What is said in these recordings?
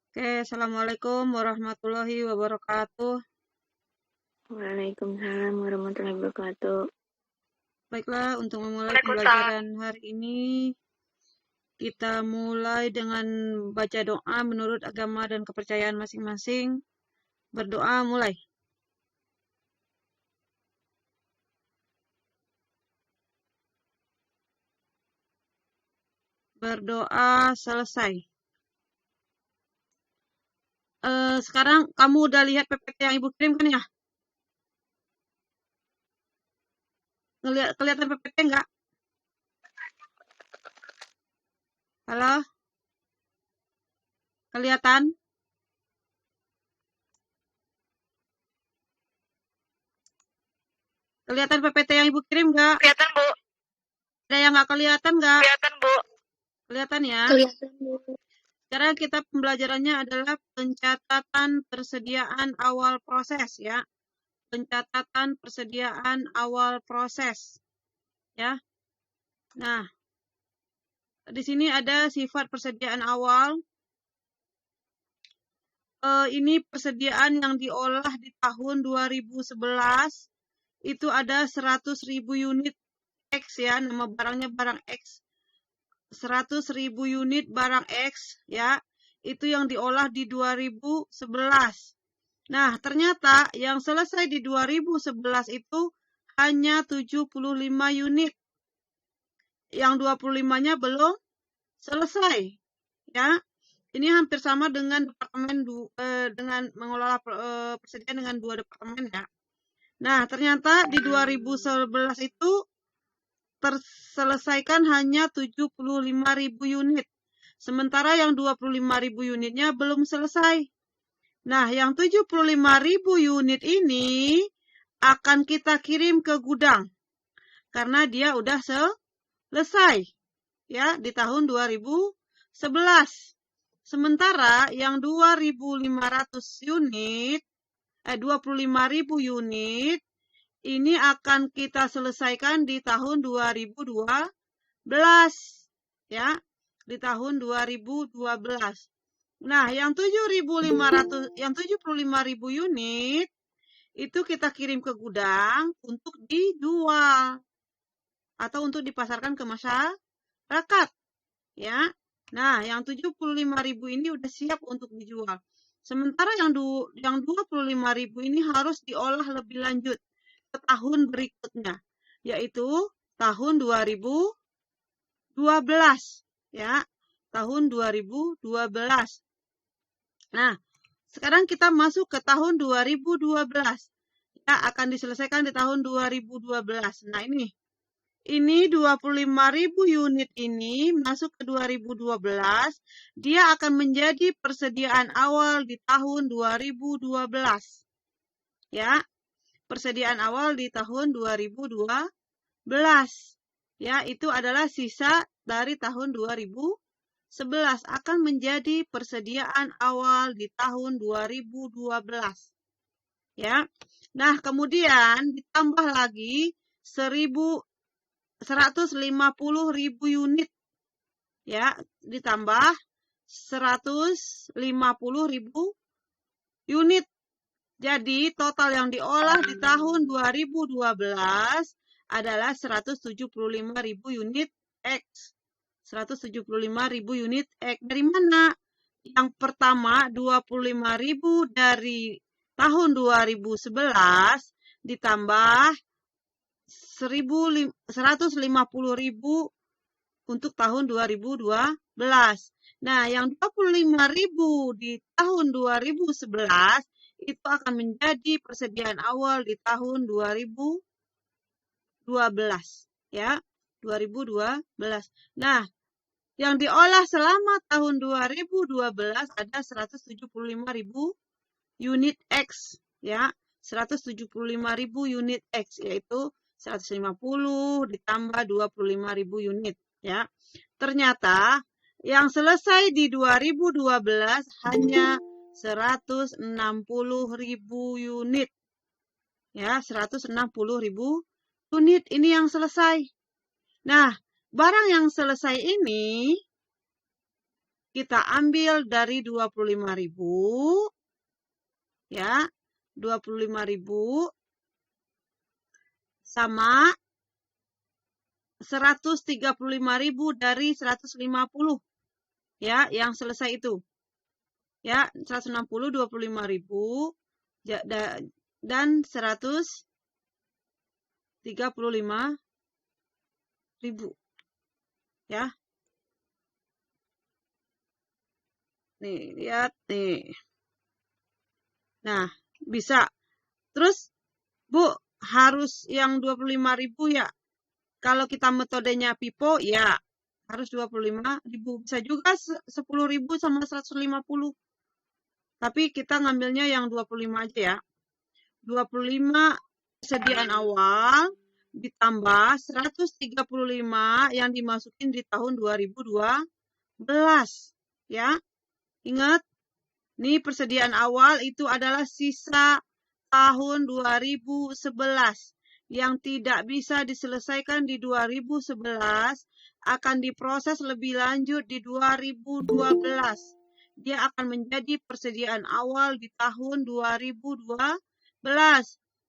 Oke, Assalamualaikum warahmatullahi wabarakatuh. Waalaikumsalam warahmatullahi wabarakatuh. Baiklah, untuk memulai Waalaikumsalam. pembelajaran hari ini, kita mulai dengan baca doa menurut agama dan kepercayaan masing-masing. Berdoa mulai. Berdoa selesai. Sekarang kamu udah lihat PPT yang Ibu kirim kan ya? Kelihatan PPT nggak? Halo? Kelihatan? Kelihatan PPT yang Ibu kirim nggak? Kelihatan, Bu. Ada yang nggak kelihatan nggak? Kelihatan, Bu. Kelihatan ya? Kelihatan, Bu. Sekarang kita pembelajarannya adalah pencatatan persediaan awal proses ya. Pencatatan persediaan awal proses ya. Nah, di sini ada sifat persediaan awal. Ini persediaan yang diolah di tahun 2011 itu ada 100.000 unit X ya, nama barangnya barang X. 100.000 unit barang X ya, itu yang diolah di 2011. Nah, ternyata yang selesai di 2011 itu hanya 75 unit. Yang 25-nya belum selesai. Ya. Ini hampir sama dengan dengan mengelola persediaan dengan 2 departemen ya. Nah, ternyata di 2011 itu terselesaikan hanya 75.000 unit. Sementara yang 25.000 unitnya belum selesai. Nah, yang 75.000 unit ini akan kita kirim ke gudang. Karena dia udah selesai. Ya, di tahun 2011. Sementara yang 2.500 unit, 25.000 unit, ini akan kita selesaikan di tahun 2012. Ya, di tahun 2012. Nah, yang 75.000 unit itu kita kirim ke gudang untuk dijual atau untuk dipasarkan ke masyarakat, ya. Nah, yang 75.000 ini udah siap untuk dijual. Sementara yang 25.000 ini harus diolah lebih lanjut ke tahun berikutnya, yaitu tahun 2012, ya. Tahun 2012. Nah, sekarang kita masuk ke tahun 2012. Ya, akan diselesaikan di tahun 2012. Nah, ini 25.000 unit ini masuk ke 2012, dia akan menjadi persediaan awal di tahun 2012. Ya, persediaan awal di tahun 2012. Ya, itu adalah sisa dari tahun 2011 akan menjadi persediaan awal di tahun 2012. Ya. Nah, kemudian ditambah lagi 150.000 unit ya, ditambah 150.000 unit. Jadi total yang diolah di tahun 2012 adalah 175.000 unit X. 175.000 unit X. Dari mana? Yang pertama 25.000 dari tahun 2011 ditambah 150.000 untuk tahun 2012. Nah, yang 25.000 di tahun 2011 itu akan menjadi persediaan awal di tahun 2012. Ya, 2012. Nah, yang diolah selama tahun 2012 ada 175.000 unit X. Ya, 175.000 unit X, yaitu 150 ditambah 25.000 unit. Ya, ternyata yang selesai di 2012 hanya 160.000 unit. Ya, 160.000 unit ini yang selesai. Nah, barang yang selesai ini kita ambil dari 25.000 ya. 25.000 sama 135.000 dari 150 ya, yang selesai itu. Ya, 160 25.000 dan 135.000 ya. Nih, lihat nih. Nah, bisa. Terus, Bu, harus yang 25.000 ya. Kalau kita metodenya pipo, ya harus 25.000. Bisa juga 10.000 sama 150. Tapi kita ngambilnya yang 25 aja ya. 25 persediaan awal ditambah 135 yang dimasukin di tahun 2012. Ya, ingat. Nih persediaan awal itu adalah sisa tahun 2011. Yang tidak bisa diselesaikan di 2011 akan diproses lebih lanjut di 2012. Dia akan menjadi persediaan awal di tahun 2012.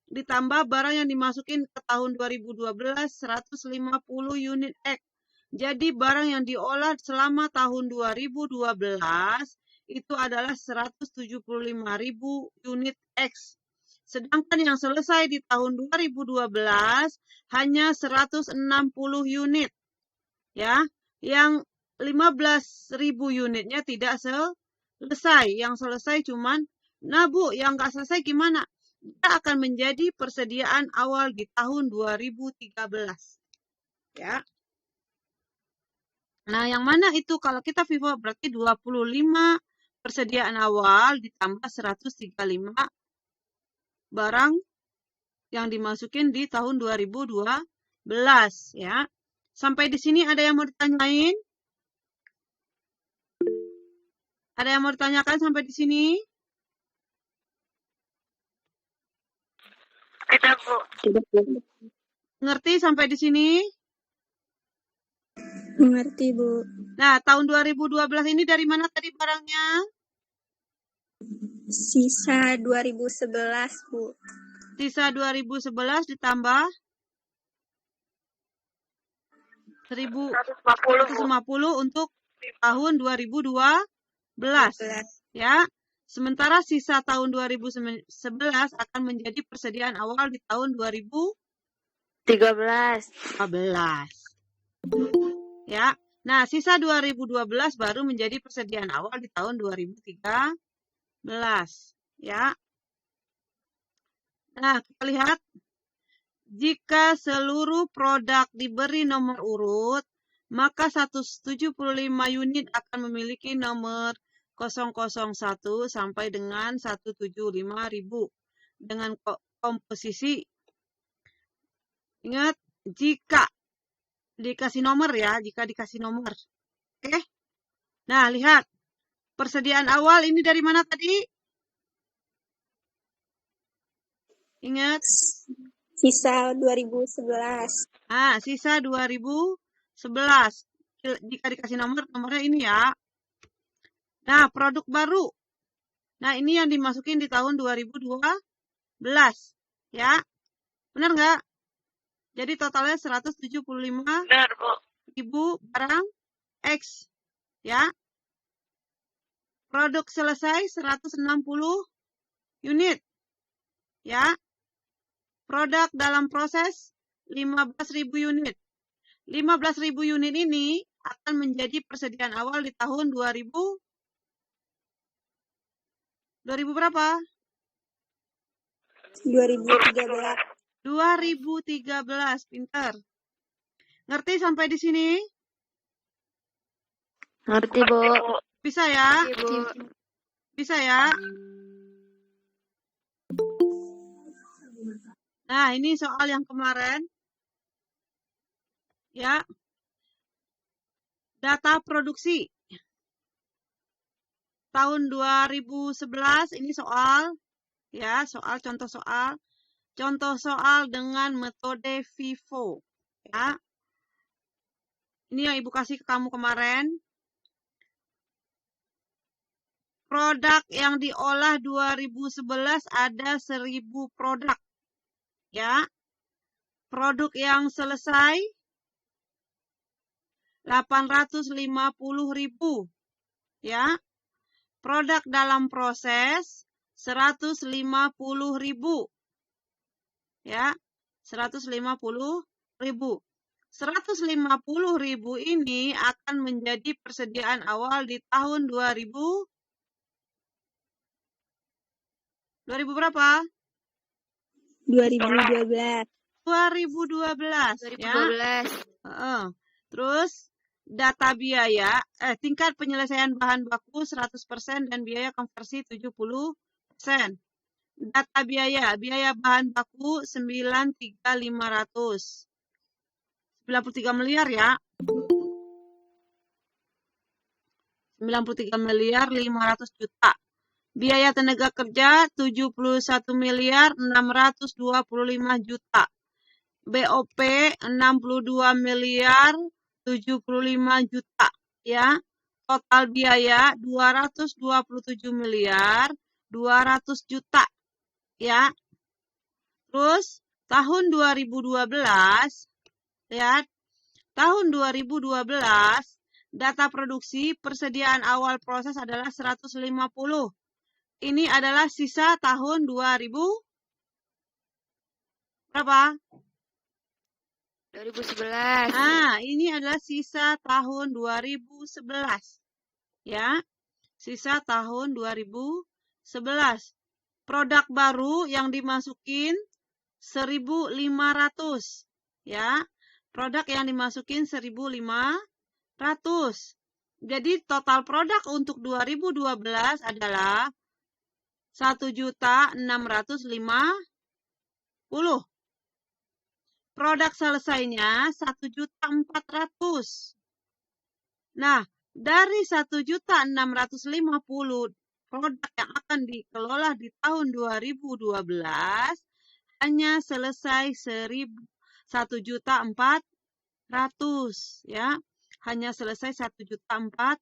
Ditambah barang yang dimasukin ke tahun 2012, 150 unit X. Jadi barang yang diolah selama tahun 2012 itu adalah 175.000 unit X. Sedangkan yang selesai di tahun 2012 hanya 160 unit. Ya, yang 15.000 unitnya tidak selesai. Yang selesai cuman, nah Bu, yang nggak selesai gimana? Dia akan menjadi persediaan awal di tahun 2013. Ya. Nah, yang mana itu? Kalau kita FIFO berarti 25 persediaan awal ditambah 135 barang yang dimasukin di tahun 2012 ya. Sampai di sini ada yang mau ditanyain? Ada yang mau ditanyakan sampai di sini? Tidak, Bu. Tidak, Bu. Ngerti sampai di sini? Mengerti, Bu. Nah, tahun 2012 ini dari mana tadi barangnya? Sisa 2011, Bu. Sisa 2011 ditambah 150 untuk tahun 2012. Ya. Sementara sisa tahun 2011 akan menjadi persediaan awal di tahun 2013. Ya. Nah, sisa 2012 baru menjadi persediaan awal di tahun 2013. Ya. Nah, kita lihat. Jika seluruh produk diberi nomor urut, maka 175 unit akan memiliki nomor 001 sampai dengan 175.000 dengan komposisi. Ingat, jika dikasih nomor ya, jika dikasih nomor. Oke. Nah, lihat. Persediaan awal ini dari mana tadi? Ingat. Sisa 2011. Ah, sisa 2011. Jika dikasih nomor, nomornya ini ya. Nah, produk baru. Nah, ini yang dimasukin di tahun 2012. Ya. Benar nggak? Jadi totalnya 175.000 barang X. Ya. Produk selesai 160 unit. Ya. Produk dalam proses 15.000 unit. 15.000 unit ini akan menjadi persediaan awal di tahun 2000 berapa? 2013. 2013, pintar. Ngerti sampai di sini? Ngerti, Bu. Bisa ya? Bisa ya? Nah, ini soal yang kemarin. Ya. Data produksi. Tahun 2011 ini soal. Ya, soal contoh soal. Contoh soal dengan metode FIFO. Ya. Ini yang Ibu kasih ke kamu kemarin. produk yang diolah 2011 ada 1000 produk. Ya. Produk yang selesai 850.000. Ya. Produk dalam proses 150.000. Ya. 150.000. 150.000 ini akan menjadi persediaan awal di tahun 2000 berapa? 2012. 2012. 2012. Ya. Terus data biaya, tingkat penyelesaian bahan baku 100% dan biaya konversi 70%. Data biaya bahan baku 93.500. 93 miliar ya. 93 miliar 500 juta. Biaya tenaga kerja 71 miliar 625 juta. BOP 62 miliar 75 juta. Ya. Total biaya 227 miliar 200 juta. Ya. Terus tahun 2012 ya. Tahun 2012 data produksi persediaan awal proses adalah 150. Ini adalah sisa tahun 2000 berapa? 2011. Ini adalah sisa tahun 2011. Ya. Sisa tahun 2011. Produk baru yang dimasukin 1.500. Ya. Produk yang dimasukin 1.500. Jadi total produk untuk 2012 adalah 1.650.000. Produk selesainya 1.400.000. Nah, dari 1.650.000 produk yang akan dikelola di tahun 2012 hanya selesai 1.400.000 ya. Hanya selesai 1.400.000.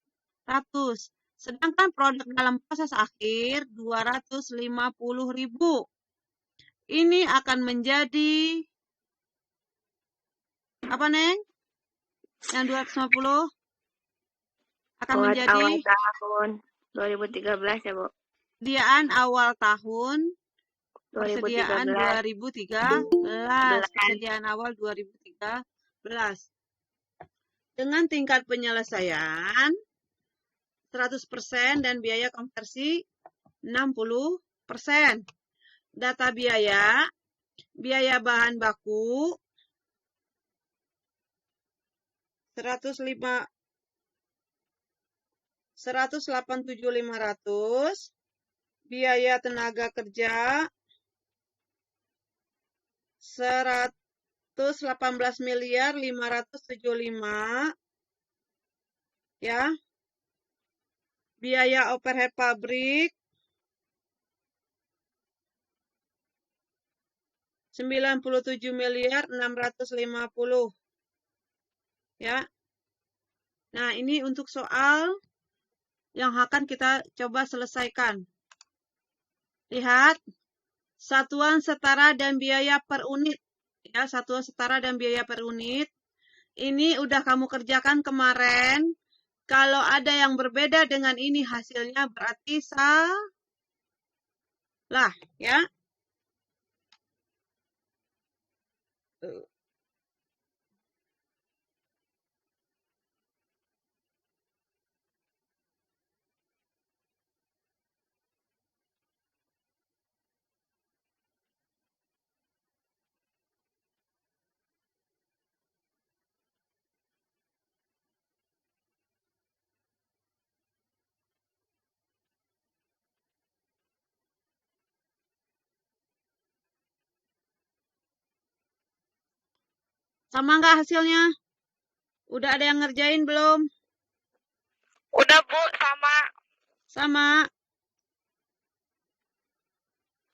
Sedangkan produk dalam proses akhir 250.000. Ini akan menjadi apa, Neng? Yang 250 akan Buat menjadi awal tahun 2013 ya, Bu. persediaan awal tahun 2013. persediaan 2013. Persediaan awal 2013. Dengan tingkat penyelesaian 100% dan biaya konversi 60%. Data biaya bahan baku 187.500, biaya tenaga kerja 118 miliar 575 ya. Biaya overhead pabrik 97 miliar 650 ya. Nah, ini untuk soal yang akan kita coba selesaikan. Lihat, satuan setara dan biaya per unit. Ya, satuan setara dan biaya per unit. Ini udah kamu kerjakan kemarin. Kalau ada yang berbeda dengan ini hasilnya berarti salah, ya. Sama nggak hasilnya? Udah ada yang ngerjain belum? Udah, Bu, sama. Sama.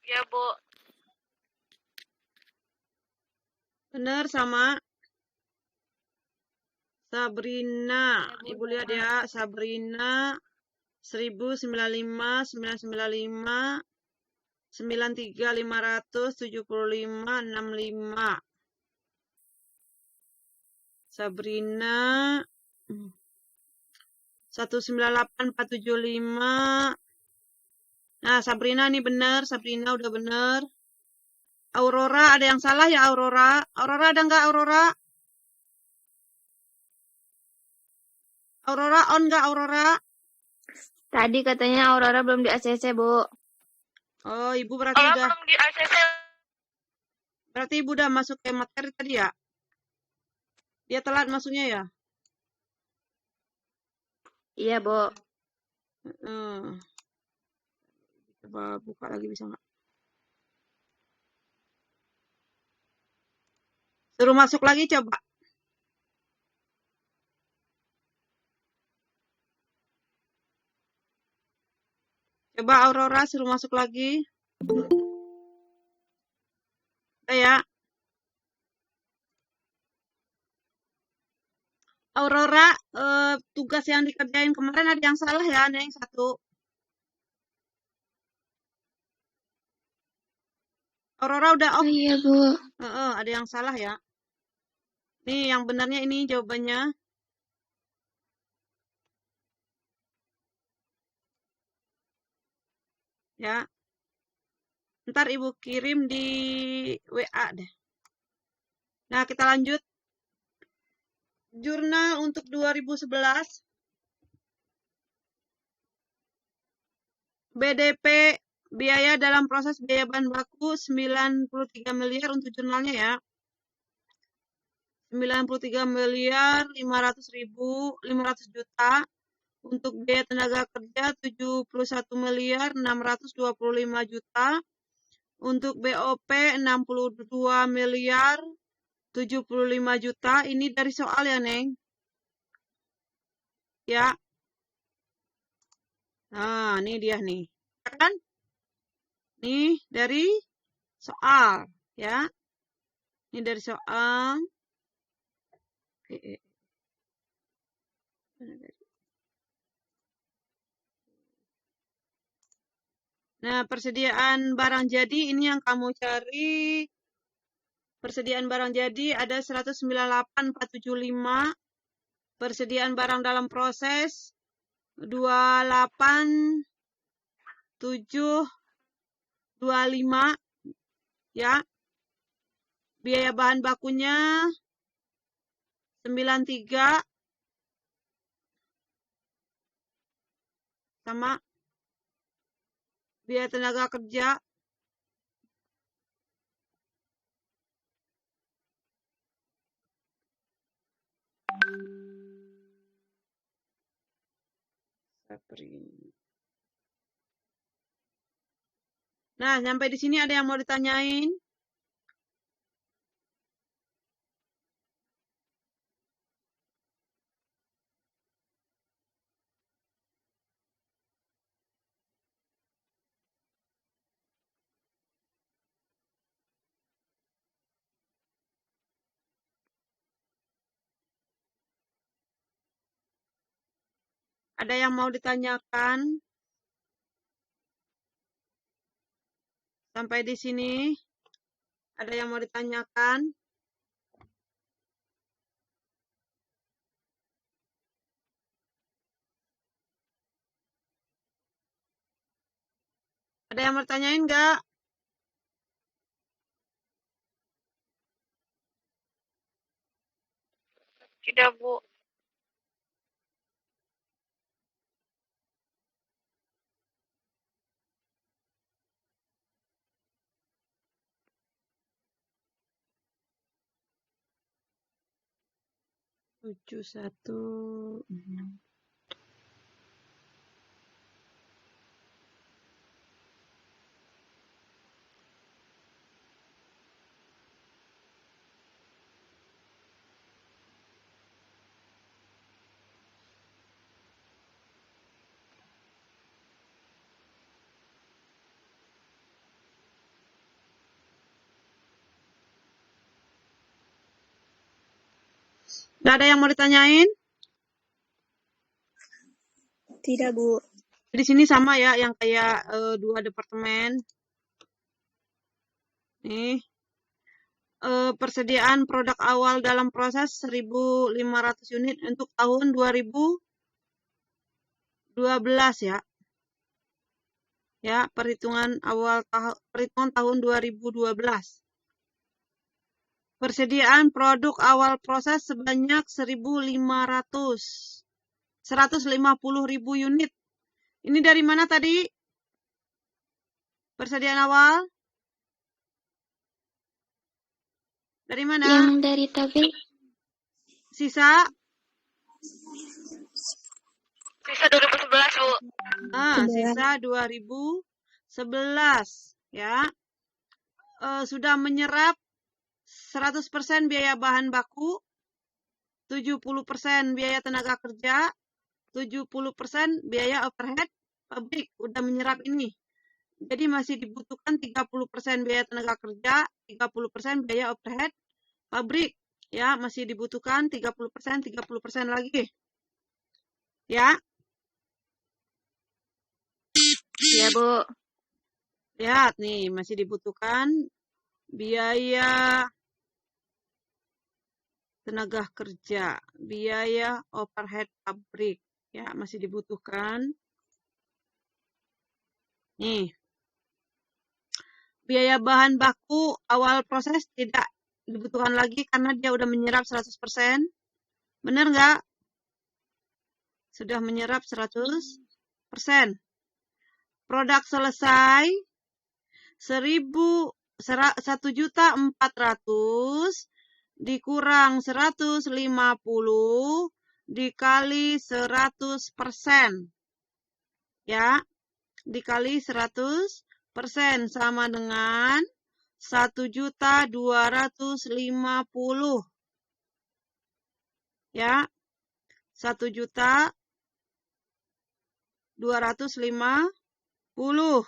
Ya, Bu. Bener, sama. Sabrina. Ya, Bu, Ibu lihat sama. ya, Sabrina 1095, 995, 93, 500, 75, 65. Sabrina 198, 475. Nah, Sabrina nih bener, Sabrina udah bener. Aurora ada yang salah ya Aurora? Aurora ada nggak Aurora? Aurora on nggak Aurora? Tadi katanya Aurora belum di ACC, Bu. Oh, Ibu berarti udah. Belum di ACC. Berarti Ibu udah masuk ke materi tadi ya? Dia telat masuknya ya? Iya, Bu. Coba buka lagi bisa nggak? Suruh masuk lagi coba. Coba Aurora suruh masuk lagi. Ya. Aurora, tugas yang dikerjain kemarin ada yang salah ya, Neng, satu. Aurora udah off. Iya, Bu. Ada yang salah ya. Nih, yang benarnya ini jawabannya. Ya. Ntar Ibu kirim di WA deh. Nah, kita lanjut. Jurnal untuk 2011. BDP biaya dalam proses biaya bahan baku 93 miliar untuk jurnalnya ya. 93 miliar 500 juta. Untuk biaya tenaga kerja 71 miliar 625 juta. Untuk BOP 62 miliar 75 juta. Ini dari soal ya, Neng. Ya. Nah, ini dia nih. Kan? Nih dari soal, ya. Ini dari soal. Nah, persediaan barang jadi ini yang kamu cari. Persediaan barang jadi ada 198.475. Persediaan barang dalam proses 28.725 ya. Biaya bahan bakunya 93 sama biaya tenaga kerja Nah, sampai di sini ada yang mau ditanyain? Ada yang mau ditanyakan? Sampai di sini ada yang mau ditanyakan? Ada yang mau ditanyain nggak? Tidak, Bu. Tujuh satu. Nggak ada yang mau ditanyain? Tidak, Bu. Di sini sama ya, yang kayak 2 departemen. Nih, persediaan produk awal dalam proses 1.500 unit untuk tahun 2012 ya. Ya, perhitungan tahun 2012. Persediaan produk awal proses sebanyak 150.000 unit. Ini dari mana tadi? Persediaan awal? Dari mana? Yang dari tadi. Sisa? Sisa 2011, Bu. Sisa 2011 ya. Sudah menyerap 100% biaya bahan baku, 70% biaya tenaga kerja, 70% biaya overhead pabrik. Udah menyerap ini. Jadi masih dibutuhkan 30% biaya tenaga kerja, 30% biaya overhead pabrik. Ya, masih dibutuhkan 30% lagi. Ya. Ya, Bu. Lihat nih, masih dibutuhkan biaya tenaga kerja, biaya overhead pabrik. Ya, masih dibutuhkan. Nih. Biaya bahan baku awal proses tidak dibutuhkan lagi karena dia udah menyerap 100%. Benar nggak? Sudah menyerap 100%. Produk selesai 1.400.000 dikurang 150 dikali 100%. Ya, dikali 100% sama dengan 1.250. Ya, 1.250.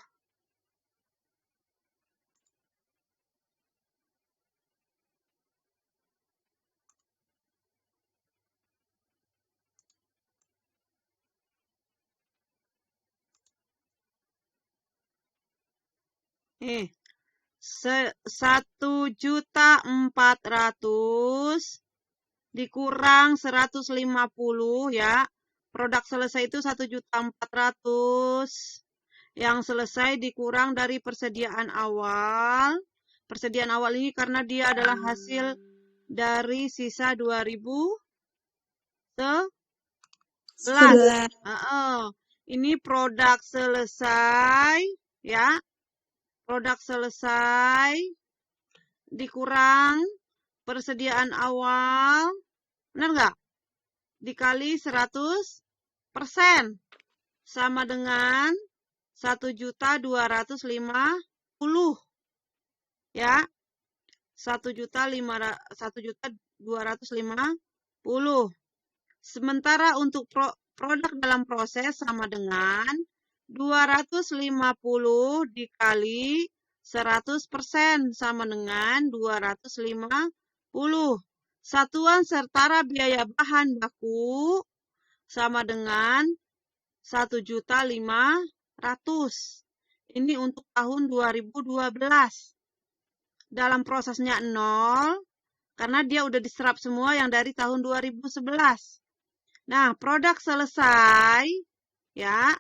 Nih, 1.400.000 dikurang 150 ya. Produk selesai itu 1.400.000. Yang selesai dikurang dari persediaan awal. Persediaan awal ini karena dia adalah hasil dari sisa 2011. Ini produk selesai ya. Produk selesai dikurang persediaan awal. Benar nggak? Dikali 100% sama dengan 1.250. Ya. 1.250. Sementara untuk produk dalam proses sama dengan 250 dikali 100% sama dengan 250. Satuan setara biaya bahan baku sama dengan 1.500.000. Ini untuk tahun 2012. Dalam prosesnya 0, karena dia udah diserap semua yang dari tahun 2011. Nah, produk selesai, ya,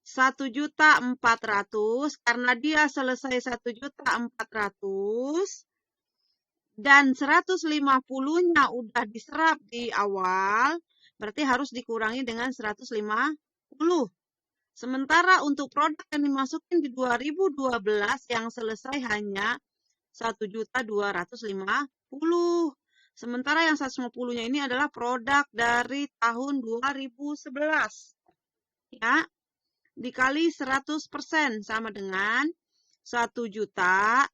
1.400.000, karena dia selesai 1.400.000, dan 150-nya udah diserap di awal, berarti harus dikurangi dengan 150. Sementara untuk produk yang dimasukin di 2012 yang selesai hanya 1.250. Sementara yang 150-nya ini adalah produk dari tahun 2011. Ya. Dikali 100% sama dengan 1.250.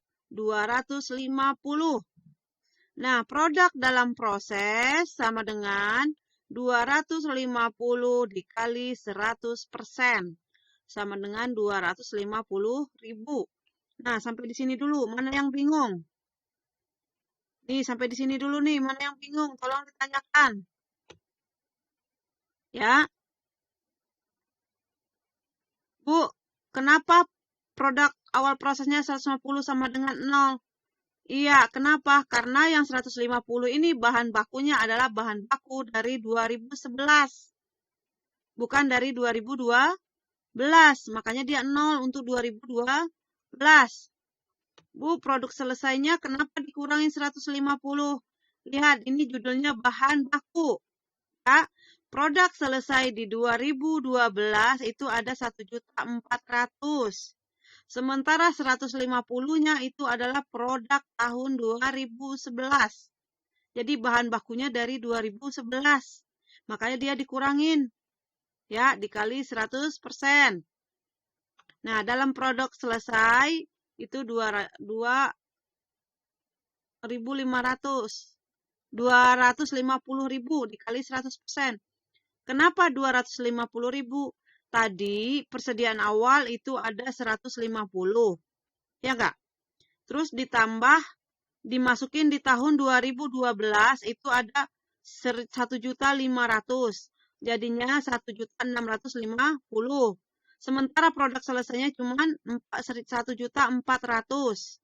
Nah, produk dalam proses sama dengan 250 dikali 100% sama dengan 250.000. Nah, sampai di sini dulu. Mana yang bingung? Nih, sampai di sini dulu nih. Mana yang bingung? Tolong ditanyakan. Ya. Bu, kenapa produk awal prosesnya 150 sama dengan 0? Iya, kenapa? Karena yang 150 ini bahan bakunya adalah bahan baku dari 2011. Bukan dari 2012. Makanya dia 0 untuk 2012. Bu, produk selesainya kenapa dikurangin 150? Lihat, ini judulnya bahan baku. Ya, produk selesai di 2012 itu ada 1.400.000. Sementara 150-nya itu adalah produk tahun 2011. Jadi bahan bakunya dari 2011. Makanya dia dikurangin. Ya, dikali 100%. Nah, dalam produk selesai itu 2.500. 250.000 dikali 100%. Kenapa 250.000? Tadi persediaan awal itu ada 150. Ya enggak? Terus ditambah, dimasukin di tahun 2012 itu ada 1.500.000. Jadinya 1.650. Sementara produk selesainya cuma 1.400.000.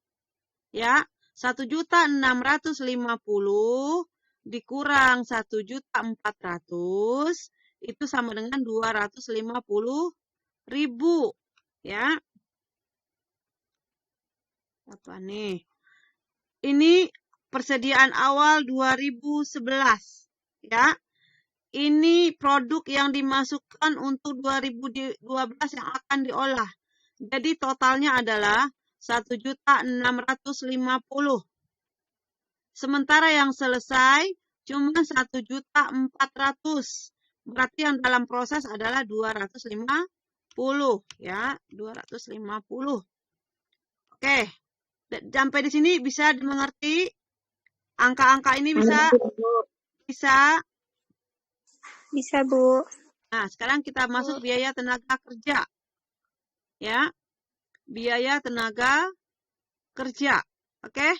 Ya, 1.650 dikurang 1.400 itu sama dengan 250.000. Ya. Apa nih? Ini persediaan awal 2011. Ya. Ini produk yang dimasukkan untuk 2012 yang akan diolah. Jadi totalnya adalah 1.650. Sementara yang selesai cuma 1.400. Berarti yang dalam proses adalah 250. Ya, 250. Oke. Sampai di sini bisa dimengerti? Angka-angka ini bisa? Bisa, Bu. Nah, sekarang kita masuk biaya tenaga kerja. Ya. Biaya tenaga kerja. Oke?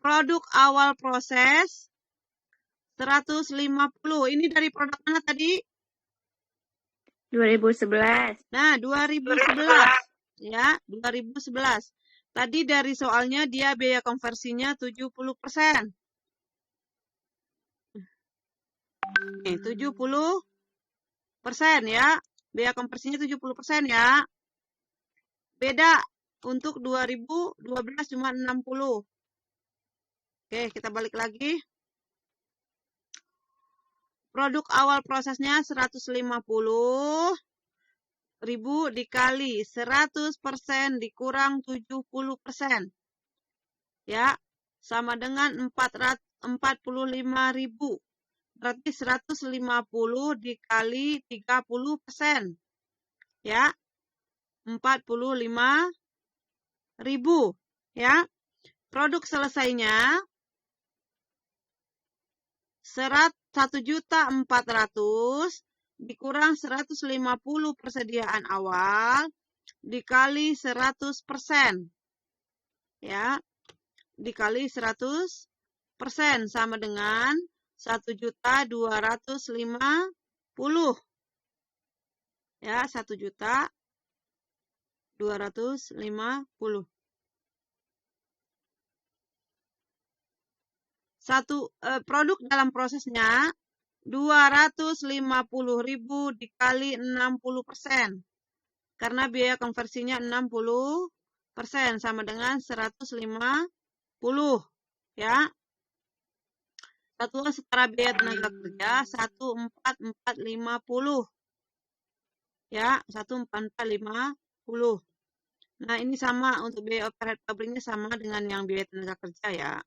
Produk awal proses 150. Ini dari produk mana tadi? 2011. Nah, 2011. Ya, 2011. Tadi dari soalnya dia biaya konversinya 70%. 70% ya. Biaya konversinya 70% ya. Beda untuk 2012 cuma 60. Oke, kita balik lagi. Produk awal prosesnya 150.000 dikali 100% dikurang 70%. Ya, sama dengan 45.000. Berarti 150 dikali 30%. Ya, 45.000. Ya, produk selesainya 1.400.000 dikurang 150 persediaan awal dikali 100%. Ya, dikali 100% sama dengan 1.250. Ya, 1.250. Produk dalam prosesnya 250.000 dikali 60%. Karena biaya konversinya 60% sama dengan 150. Ya. Satuan setara biaya tenaga kerja 1.4450. Ya, 1.4450. Nah, ini sama untuk biaya overhead pabriknya sama dengan yang biaya tenaga kerja ya.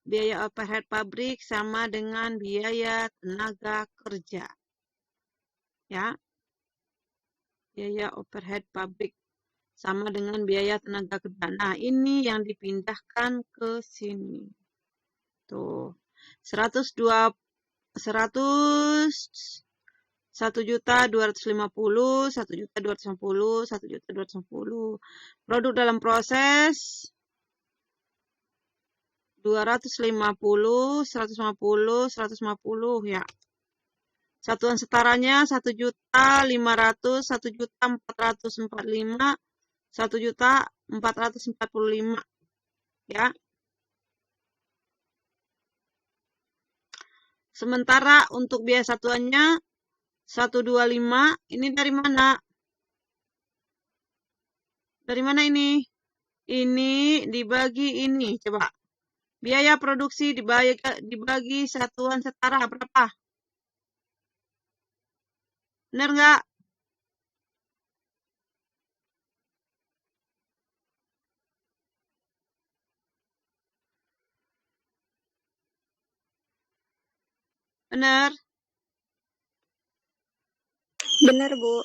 Biaya overhead pabrik sama dengan biaya tenaga kerja. Ya. Biaya overhead pabrik sama dengan biaya tenaga kerja. Nah, ini yang dipindahkan ke sini. Tuh. 1.250, 1.250, 1.250. Produk dalam proses 250, 150, 150 ya. Satuan setaranya 1.500.000, 1.445.000, 1.445.000 ya. Sementara untuk biaya satuannya 125, ini dari mana? Dari mana ini? Ini dibagi ini, coba. Biaya produksi dibagi satuan setara berapa? Benar nggak? Benar? Benar, Bu.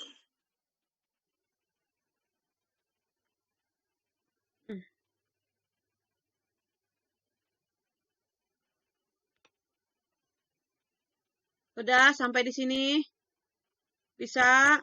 Udah sampai di sini? Bisa?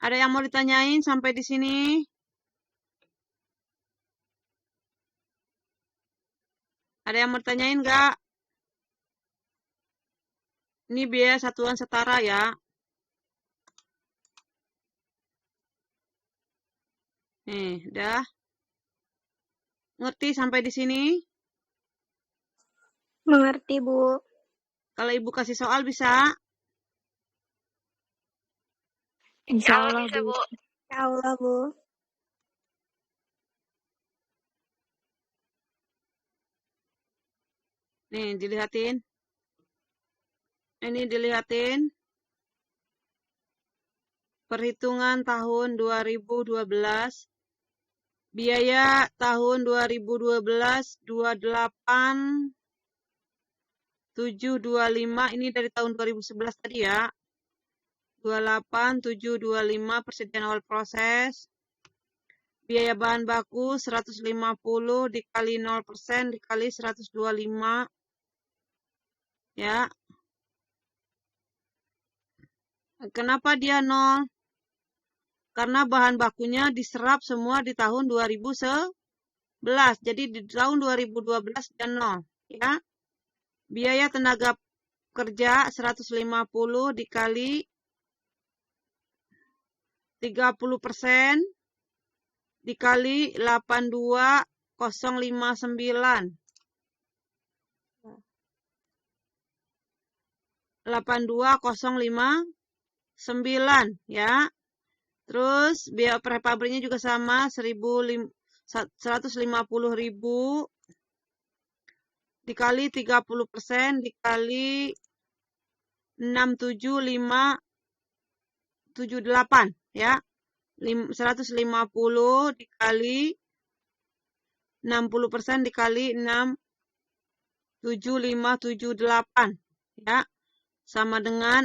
Ada yang mau ditanyain sampai di sini? Ada yang mau ditanyain nggak? Ini biaya satuan setara ya. Nih, udah. Ngerti sampai di sini? Mengerti, Bu. Kalau Ibu kasih soal bisa? Insya Allah bisa, Bu. Ya Allah, Bu. Nih, dilihatin. Ini dilihatin. Perhitungan tahun 2012. Biaya tahun 2012 28.725. Ini dari tahun 2011 tadi ya. 28.725 persediaan awal proses. Biaya bahan baku 150 dikali 0% dikali 125. Ya. Kenapa dia 0? Karena bahan bakunya diserap semua di tahun 2011. Jadi di tahun 2012 dia 0. Ya. Biaya tenaga kerja 150 dikali 30% dikali 82.059. 82.059 ya. Terus biaya per pabriknya juga sama 150.000 dikali 30% dikali 67578 ya. 150 dikali 60% dikali 67578 ya. Sama dengan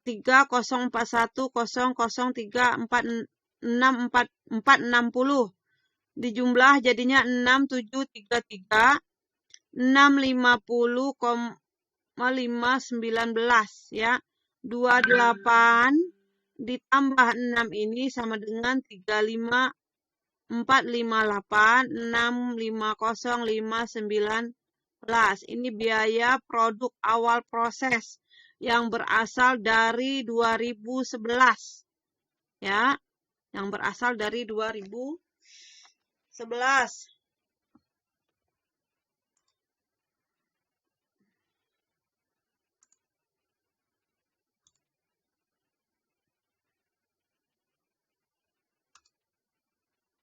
630034640. Dijumlah jadinya 6733 650,519 ya. 28 ditambah 6 ini sama dengan 35.458.650.519. Ini biaya produk awal proses yang berasal dari 2011. Ya, yang berasal dari 2011.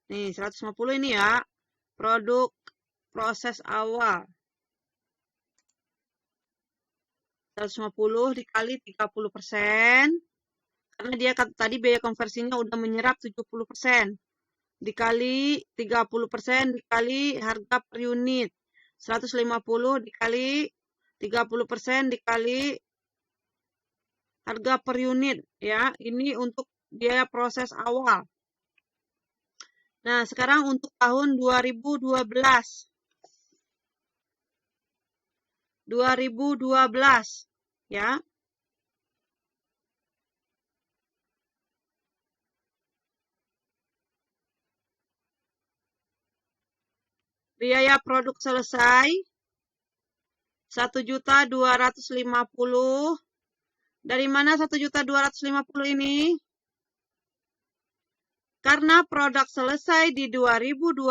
Nih, 150 ini ya. Produk proses awal. 150 dikali 30%. Karena dia tadi biaya konversinya udah menyerap 70%. Dikali 30% dikali harga per unit. 150 dikali 30% dikali harga per unit ya. Ini untuk biaya proses awal. Nah, sekarang untuk tahun 2012. 2012 ya. Biaya produk selesai 1.250.000. Dari mana 1.250.000 ini? Karena produk selesai di 2012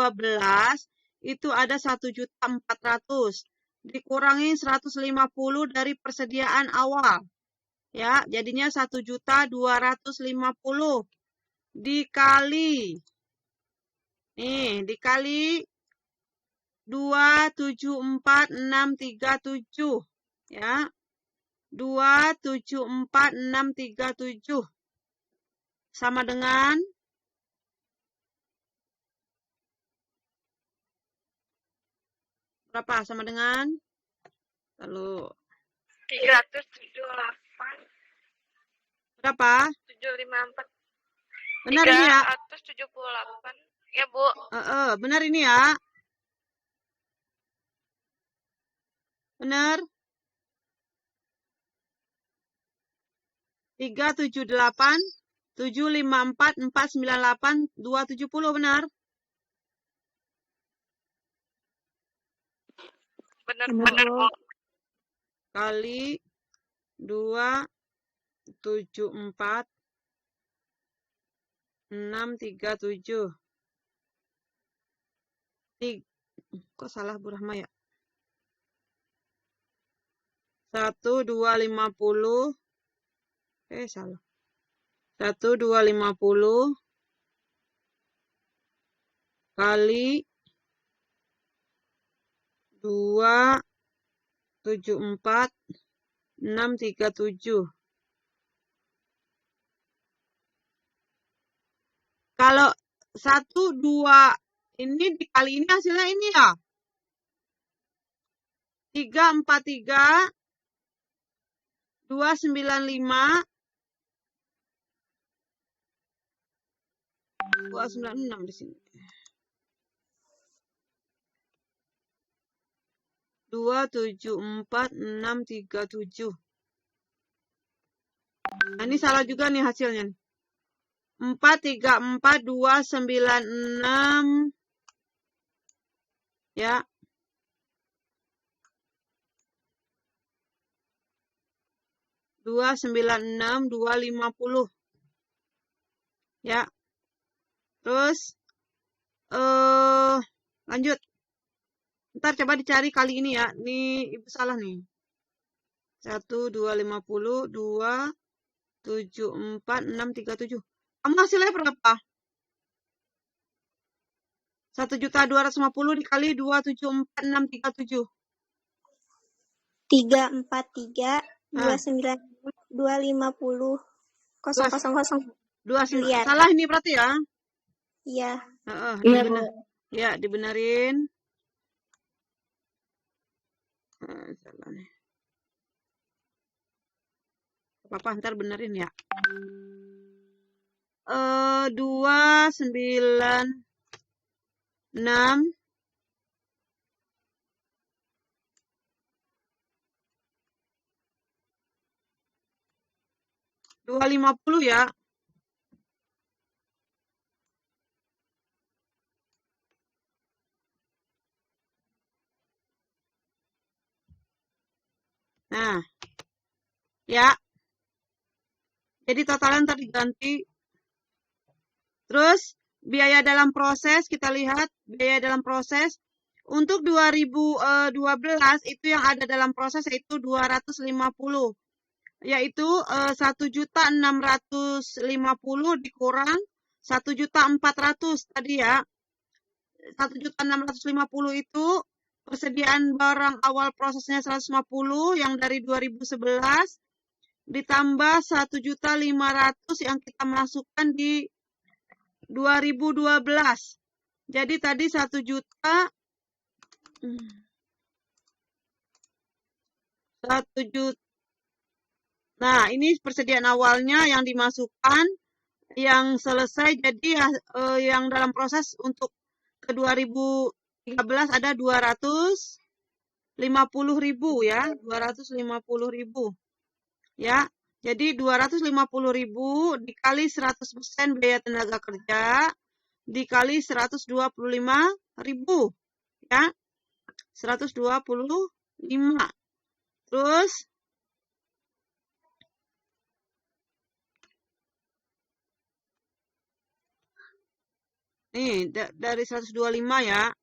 itu ada 1.400.000. Dikurangi 150 dari persediaan awal. Ya, jadinya 1.250.000 dikali. Nih, dikali 274.637 ya. 274.637 sama dengan berapa? Sama dengan lalu 378. Berapa? 754. Benar ini ya? 378. Ya, Bu. Benar ini ya? Benar? 378 754 498 270 benar? Benar, Bu. Kali 274 637. Kok salah Bu Rahma ya? 1.250. Salah. 1.250 kali 274 637. Kalau 1, 2 ini dikali ini hasilnya ini ya. 343 295 296 di sini. 274.637. Nah, ini salah juga nih hasilnya. 434.296 ya. $296.250 ya. Terus lanjut. Ntar coba dicari kali ini ya. Nih Ibu salah nih. 1.250 274.637. Kamu hasilnya berapa? 1.250 dikali 274.637. 343 250 miliar. Salah ini berarti ya? Iya. Ya, dibenerin. Salah nih. Apa ntar benerin ya. 296 250 ya. Nah, ya. Jadi totalnya ntar diganti. Terus, biaya dalam proses, kita lihat biaya dalam proses. Untuk 2012 itu yang ada dalam proses yaitu 250. Yaitu 1.650 dikurang 1.400.000 tadi ya. 1.650.000 itu persediaan barang awal prosesnya 150 yang dari 2011 ditambah 1.500.000 yang kita masukkan di 2012. Jadi tadi 1 juta 1 juta. Nah, ini persediaan awalnya yang dimasukkan, yang selesai. Jadi yang dalam proses untuk ke 2013 ada 250.000 ya, 250.000 ya. Jadi 250.000 dikali 100% biaya tenaga kerja dikali 125.000 ya. 125. Terus nih dari 125 ya.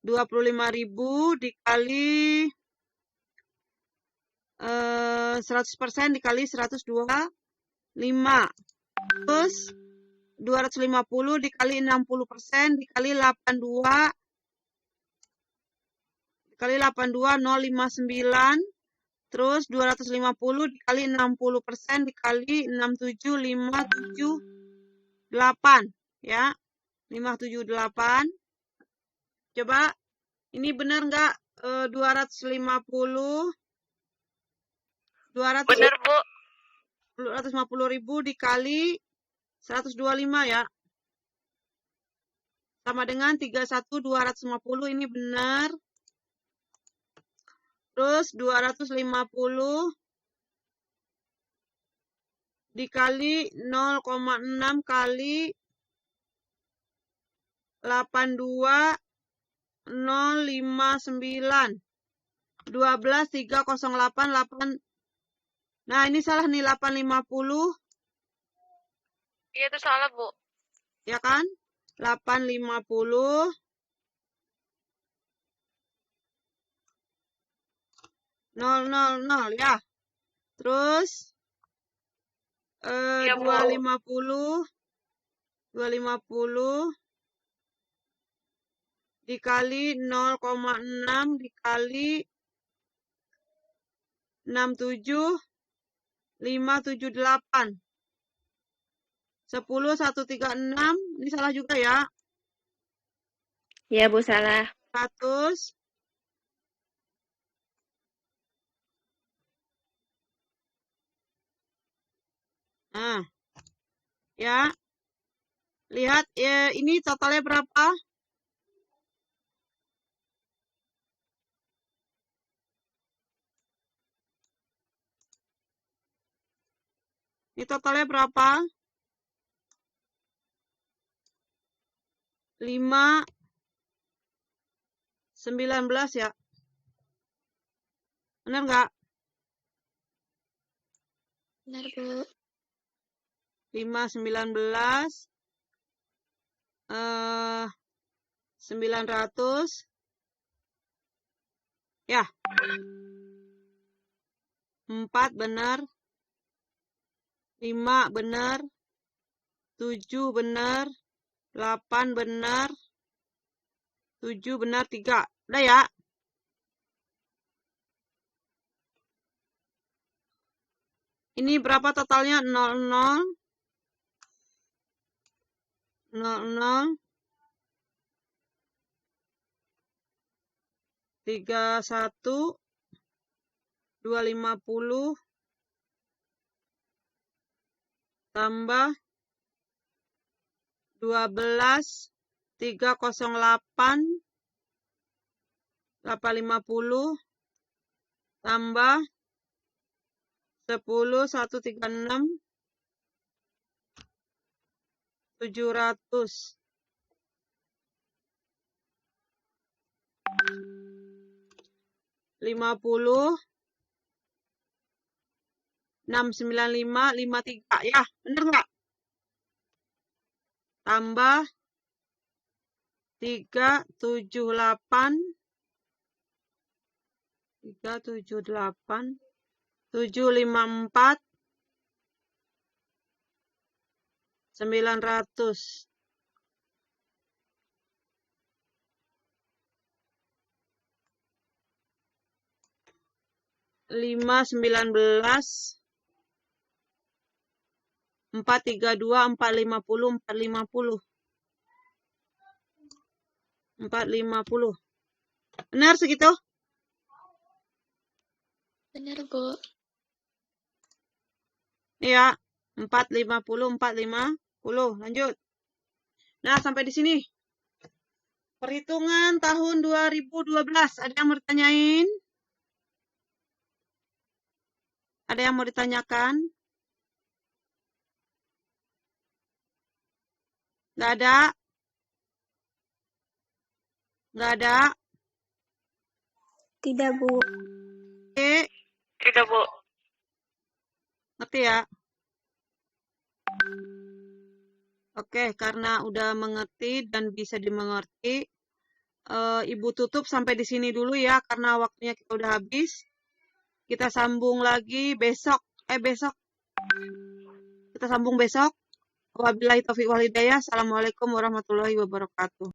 25.000 dikali 100% dikali 125. Terus 250 dikali 60% dikali 82 dikali 82059. Terus 250 dikali 60% dikali 67578 ya. 578. Coba ini benar nggak 250 Bener, Bu. 250.000 dikali 125 ya. Sama dengan 31.250, ini benar. Terus 250 dikali 0,6 kali 82059. 12.308. Nah, ini salah nih 850. Iya, itu salah, Bu. Ya kan? 850 000 ya. Terus Iya, Bu. 250 dikali 0,6 dikali 67578. 10.136. Ini salah juga ya. Iya, Bu, salah. 100. Nah, ya. Lihat ya, ini totalnya berapa? Ini totalnya berapa? 5.19 ya. Benar nggak? Benar, Bu. 5.19 900 ya. 4 benar. 5 benar. 7 benar. 8 benar. 7 benar. 3. Udah ya. Ini berapa totalnya? 00 00 31 250 tambah 12 308 850 tambah 10 136 700. 50 695 53 ya, bener nggak? Tambah 378 754 900. 5, 19. 432, 450, 450. 450. Benar segitu? Benar, Bu. Iya. 450, 450. Lanjut. Nah, sampai di sini. Perhitungan tahun 2012. Ada yang mau ditanyain? Ada yang mau ditanyakan? Nggak ada? Nggak ada? Tidak, Bu. Oke. Tidak, Bu. Ngerti ya? Oke, karena udah mengerti dan bisa dimengerti, Ibu tutup sampai di sini dulu ya, karena waktunya kita udah habis. Kita sambung lagi besok. Kita sambung besok. Wabillahi taufiq wal hidayah. Assalamualaikum warahmatullahi wabarakatuh.